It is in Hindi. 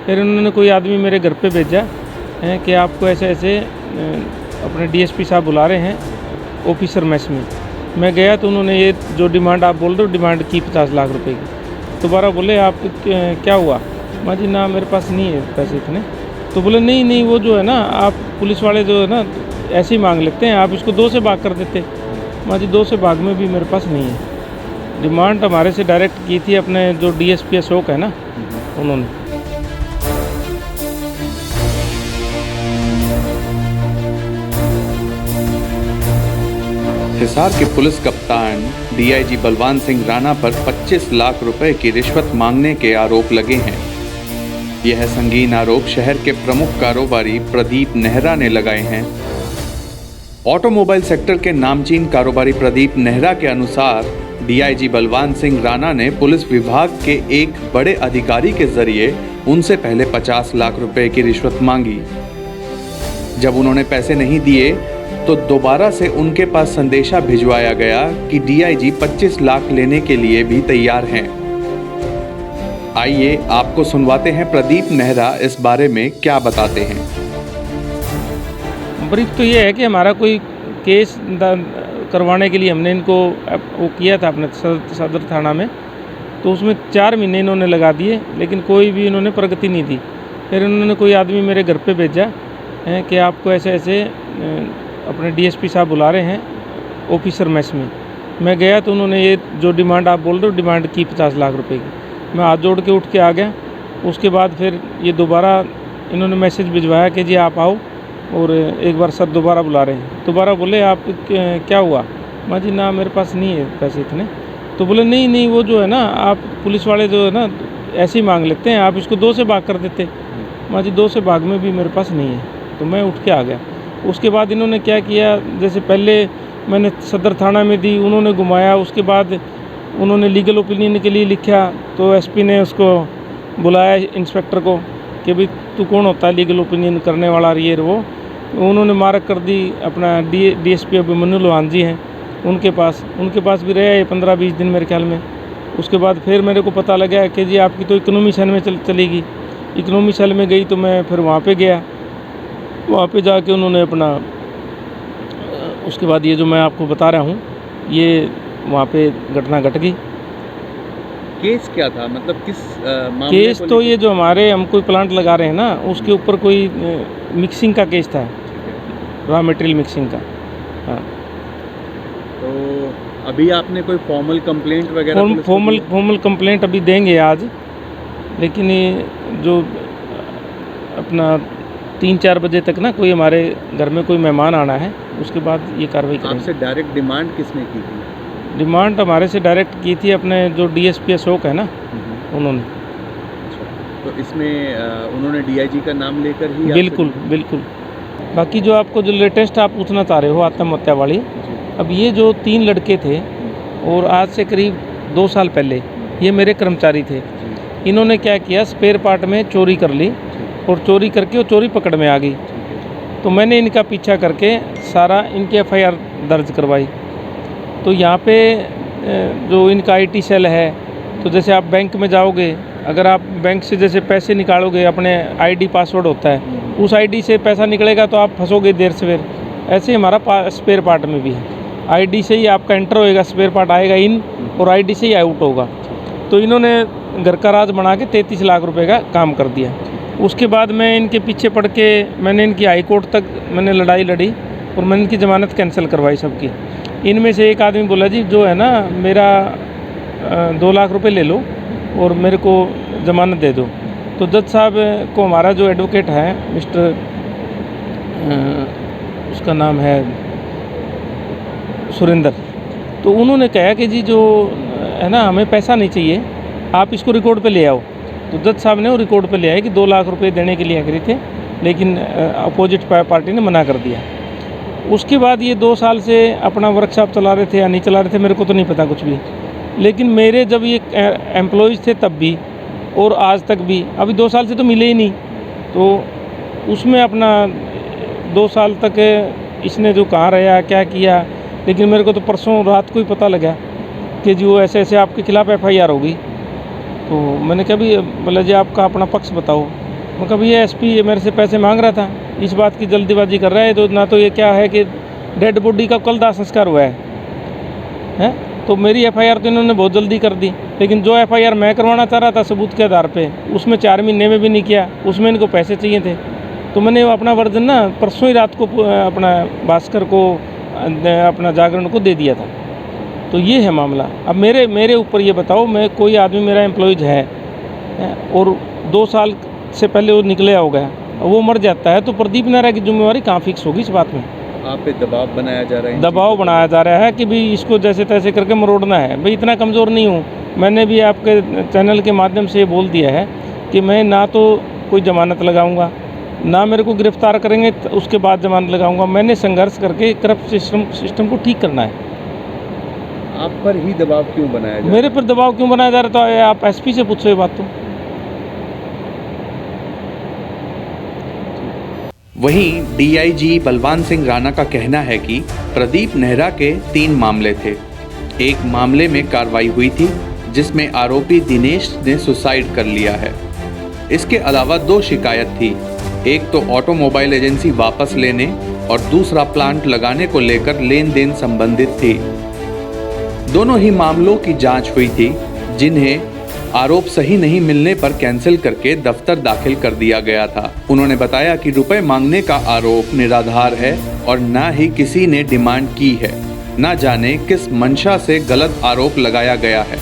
फिर उन्होंने कोई आदमी मेरे घर पे भेजा है कि आपको ऐसे ऐसे अपने डीएसपी साहब बुला रहे हैं ऑफिसर मैस में। मैं गया तो उन्होंने ये जो डिमांड आप बोल रहे हो डिमांड की 50 लाख रुपए की। दोबारा बोले आप क्या हुआ? माँ जी ना मेरे पास नहीं है पैसे इतने। तो बोले नहीं नहीं वो जो है ना आप पुलिस वाले जो है ना ऐसे ही मांग लेते हैं, आप इसको 2 से भाग कर देते। माँ जी 2 से भाग में भी मेरे पास नहीं है। डिमांड हमारे से डायरेक्ट की थी अपने जो डीएसपी अशोक है ना उन्होंने। हिसार के पुलिस कप्तान डीआईजी बलवान सिंह राणा पर 25 लाख रुपए की रिश्वत मांगने के आरोप लगे हैं। यह संगीन आरोप शहर के प्रमुख कारोबारी प्रदीप नेहरा ने लगाए हैं। ऑटोमोबाइल सेक्टर के नामचीन कारोबारी प्रदीप नेहरा के अनुसार डीआईजी बलवान सिंह राणा ने पुलिस विभाग के एक बड़े अधिकारी के जरिए उनसे पहले 50 लाख रुपए की रिश्वत मांगी। जब उन्होंने पैसे नहीं दिए तो दोबारा से उनके पास संदेशा भिजवाया गया कि डीआईजी 25 लाख लेने के लिए भी तैयार हैं। आइए आपको सुनवाते हैं प्रदीप नेहरा इस बारे में क्या बताते हैं। ब्रीफ तो ये है कि हमारा कोई केस करवाने के लिए हमने इनको वो किया था अपने सदर थाना में, तो उसमें 4 महीने इन्होंने लगा दिए लेकिन कोई भी इन्होंने प्रगति नहीं दी। फिर उन्होंने कोई आदमी मेरे घर पे भेजा है कि आपको ऐसे ऐसे अपने डीएसपी साहब बुला रहे हैं ऑफिसर मैस में। मैं गया तो उन्होंने ये जो डिमांड आप बोल रहे हो डिमांड की 50 लाख रुपए की। मैं हाथ जोड़ के उठ के आ गया। उसके बाद फिर ये दोबारा इन्होंने मैसेज भिजवाया कि जी आप आओ और एक बार सर दोबारा बुला रहे हैं। दोबारा बोले आप क्या हुआ? माँ जी ना मेरे पास नहीं है पैसे इतने। तो बोले नहीं नहीं वो जो है ना आप पुलिस वाले जो है ना ऐसे ही मांग लेते हैं, आप इसको 2 से भाग कर देते। माँ जी 2 से भाग में भी मेरे पास नहीं है। तो मैं उठ के आ गया। उसके बाद इन्होंने क्या किया, जैसे पहले मैंने सदर थाना में दी, उन्होंने घुमाया। उसके बाद उन्होंने लीगल ओपिनियन के लिए लिखा तो एसपी ने उसको बुलाया इंस्पेक्टर को कि भाई तू कौन होता है लीगल ओपिनियन करने वाला, ये वो। उन्होंने मार्क कर दी अपना डीएसपी अभिमन्यु लोहान जी हैं उनके पास भी रहे 15-20 दिन मेरे ख्याल में। उसके बाद फिर मेरे को पता लगा कि जी आपकी तो इकोनॉमी सेल में चलेगी। इकोनॉमी सेल में गई तो मैं फिर वहाँ पे गया। वहाँ पे जाके उन्होंने अपना उसके बाद ये जो मैं आपको बता रहा हूँ ये वहाँ पे घटना घट गई। केस क्या था, मतलब किस मामले केस तो ये जो हम कोई प्लांट लगा रहे हैं ना उसके ऊपर कोई मिक्सिंग का केस था, रॉ मटेरियल मिक्सिंग का। हाँ तो अभी आपने कोई फॉर्मल कंप्लेंट वगैरह? फॉर्मल कंप्लेंट अभी देंगे आज, लेकिन ये जो अपना 3-4 बजे तक ना कोई हमारे घर में कोई मेहमान आना है, उसके बाद ये कार्रवाई करेंगे। आपसे डायरेक्ट डिमांड किसने की थी? डिमांड हमारे से डायरेक्ट की थी अपने जो डीएसपी अशोक है ना उन्होंने। तो इसमें उन्होंने डीआईजी का नाम लेकर ही? बिल्कुल। बाकी जो आपको जो लेटेस्ट आप पूछना चाह रहे हो आत्महत्या वाली, अब ये जो 3 लड़के थे और आज से करीब 2 साल पहले ये मेरे कर्मचारी थे। इन्होंने क्या किया, स्पेयर पार्ट में चोरी कर ली और चोरी करके वो चोरी पकड़ में आ गई। तो मैंने इनका पीछा करके सारा इनकी एफआईआर दर्ज करवाई। तो यहाँ पे जो इनका आईटी सेल है, तो जैसे आप बैंक में जाओगे, अगर आप बैंक से जैसे पैसे निकालोगे अपने आईडी पासवर्ड होता है, उस आईडी से पैसा निकलेगा तो आप फंसोगे देर सवेर। ऐसे ही हमारा स्पेयर पार्ट में भी है, आईडी से ही आपका एंटर होएगा, स्पेयर पार्ट आएगा इन और आईडी से ही आउट होगा। तो इन्होंने घर का राज बना के 33 लाख रुपए का काम कर दिया। उसके बाद मैं इनके पीछे पड़ के मैंने इनकी हाई कोर्ट तक मैंने लड़ाई लड़ी और मैंने इनकी ज़मानत कैंसिल करवाई सबकी। इनमें से एक आदमी बोला जी जो है ना मेरा 2 लाख रुपए ले लो और मेरे को ज़मानत दे दो। तो जज साहब को हमारा जो एडवोकेट है मिस्टर उसका नाम है सुरेंद्र, तो उन्होंने कहा कि जी जो है ना हमें पैसा नहीं चाहिए, आप इसको रिकॉर्ड पे ले आओ। तो जज साहब ने वो रिकॉर्ड पे ले आए कि 2 लाख रुपए देने के लिए एग्री थे, लेकिन अपोजिट पार्टी ने मना कर दिया। उसके बाद ये 2 साल से अपना वर्कशॉप चला रहे थे या नहीं चला रहे थे मेरे को तो नहीं पता कुछ भी, लेकिन मेरे जब ये एम्प्लॉयज़ थे तब भी और आज तक भी, अभी 2 साल से तो मिले ही नहीं। तो उसमें अपना 2 साल तक इसने जो कहाँ रहा क्या किया, लेकिन मेरे को तो परसों रात को ही पता लगा कि जी वो ऐसे आपके खिलाफ़ एफआईआर होगी। तो मैंने कहा भी बोला जी आपका अपना पक्ष बताओ। मैं कभी ये एसपी ये मेरे से पैसे मांग रहा था, इस बात की जल्दीबाजी कर रहा है। तो ना तो ये क्या है कि डेड बॉडी का कल दाह संस्कार हुआ है? तो मेरी एफआईआर तो इन्होंने बहुत जल्दी कर दी, लेकिन जो एफआईआर मैं करवाना चाह रहा था सबूत के आधार पे, उसमें 4 महीने में भी नहीं किया, उसमें इनको पैसे चाहिए थे। तो मैंने अपना वर्जन ना परसों ही रात को अपना भास्कर को अपना जागरण को दे दिया था। तो ये है मामला। अब मेरे ऊपर ये बताओ, मैं कोई आदमी मेरा एम्प्लॉयज है और 2 साल से पहले वो निकले हो गया, वो मर जाता है, तो प्रदीप नेहरा की जिम्मेवारी कहाँ फिक्स होगी इस बात में? आप पे दबाव बनाया जा रहा है? दबाव बनाया जा रहा है कि भाई इसको जैसे तैसे करके मरोड़ना है। भाई इतना कमज़ोर नहीं हूँ। मैंने भी आपके चैनल के माध्यम से ये बोल दिया है कि मैं ना तो कोई ज़मानत लगाऊंगा, ना मेरे को गिरफ्तार करेंगे उसके बाद ज़मानत लगाऊंगा। मैंने संघर्ष करके करप्ट सिस्टम को ठीक करना है। आप पर ही दबाव क्यों बनाया जा रहा है? मेरे पर दबाव क्यों बनाया जा रहा था? आप एसपी से पूछो ये बात। तो वहीं डीआईजी बलवान सिंह राणा का कहना है कि प्रदीप नेहरा के 3 मामले थे। एक मामले में कार्रवाई हुई थी जिसमें आरोपी दिनेश ने सुसाइड कर लिया है। इसके अलावा 2 शिकायत थी, एक तो ऑटोमोबाइल एजेंसी वापस लेने और दूसरा प्लांट लगाने को लेकर लेन देन संबंधित थी। दोनों ही मामलों की जांच हुई थी, जिन्हें आरोप सही नहीं मिलने पर कैंसिल करके दफ्तर दाखिल कर दिया गया था। उन्होंने बताया कि रुपए मांगने का आरोप निराधार है और न ही किसी ने डिमांड की है। न जाने किस मंशा से गलत आरोप लगाया गया है।